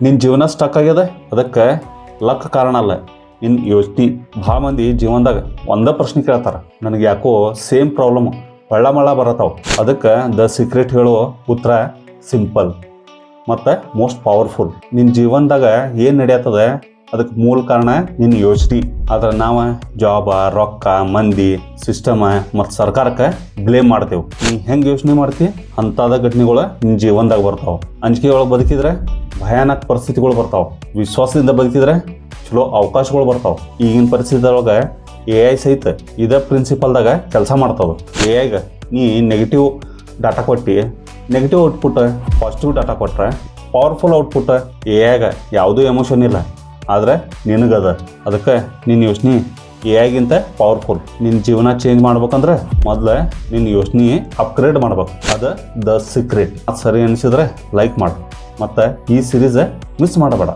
ನಿನ್ನ ಜೀವನ ಸ್ಟಕ್ ಆಗ್ಯದ ಅದಕ್ಕೆ ಲಕ್ ಕಾರಣ ಅಲ್ಲ, ನಿನ್ನ ಯೋಚನೆ. ಭಾಳ ಮಂದಿ ಜೀವನದಾಗ ಒಂದೇ ಪ್ರಶ್ನೆ ಕೇಳ್ತಾರೆ, ನನಗೆ ಯಾಕೋ ಸೇಮ್ ಪ್ರಾಬ್ಲಮ್ ಮಳ್ಳ ಬರತ್ತಾವ. ಅದಕ್ಕೆ ದ ಸೀಕ್ರೆಟ್ ಹೇಳೋ ಉತ್ತರ ಸಿಂಪಲ್ ಮತ್ತು ಮೋಸ್ಟ್ ಪವರ್ಫುಲ್. ನಿನ್ನ ಜೀವನದಾಗ ಏನು ನಡೆಯತ್ತದ ಅದಕ್ಕೆ ಮೂಲ ಕಾರಣ ನಿನ್ನ ಯೋಚನೆ. ಆದ್ರೆ ನಾವು ಜಾಬ, ರೊಕ್ಕ, ಮಂದಿ, ಸಿಸ್ಟಮ ಮತ್ತು ಸರ್ಕಾರಕ್ಕೆ ಬ್ಲೇಮ್ ಮಾಡ್ತೇವೆ. ನೀ ಹೆಂಗೆ ಯೋಚನೆ ಮಾಡ್ತಿ ಅಂತಾದ ಘಟನೆಗಳು ನಿನ್ನ ಜೀವನದಾಗ ಬರ್ತಾವೆ. ಅಂಜಿಕೆ ಒಳಗೆ ಬದುಕಿದ್ರೆ ಭಯಾನಕ ಪರಿಸ್ಥಿತಿಗಳು ಬರ್ತಾವೆ. ವಿಶ್ವಾಸದಿಂದ ಬದುಕಿದ್ರೆ ಚಲೋ ಅವಕಾಶಗಳು ಬರ್ತಾವೆ. ಈಗಿನ ಪರಿಸ್ಥಿತಿಯೊಳಗೆ AI ಸಹಿತ ಇದೇ ಪ್ರಿನ್ಸಿಪಲ್ದಾಗ ಕೆಲಸ ಮಾಡ್ತವೆ. AIಗೆ ನೀ ನೆಗೆಟಿವ್ ಡಾಟಾ ಕೊಟ್ಟು ನೆಗೆಟಿವ್ ಔಟ್ಪುಟ್, ಪಾಸಿಟಿವ್ ಡಾಟಾ ಕೊಟ್ಟರೆ ಪವರ್ಫುಲ್ ಔಟ್ಪುಟ್. AIಗೆ ಯಾವುದೂ ಎಮೋಷನ್ ಇಲ್ಲ, ಆದರೆ ನಿನಗದ. ಅದಕ್ಕೆ ನಿನ್ನ ಯೋಚನೆ AIಗಿಂತ ಪವರ್ಫುಲ್. ನಿನ್ನ ಜೀವನ ಚೇಂಜ್ ಮಾಡ್ಬೇಕಂದ್ರೆ ಮೊದಲು ನಿನ್ನ ಯೋಚನೆ ಅಪ್ಗ್ರೇಡ್ ಮಾಡ್ಬೇಕು. ಅದು ದ ಸೀಕ್ರೆಟ್. ಅದು ಸರಿ ಅನಿಸಿದ್ರೆ ಲೈಕ್ ಮಾಡು ಮತ್ತು ಈ ಸೀರೀಸ್ ಮಿಸ್ ಮಾಡಬೇಡ.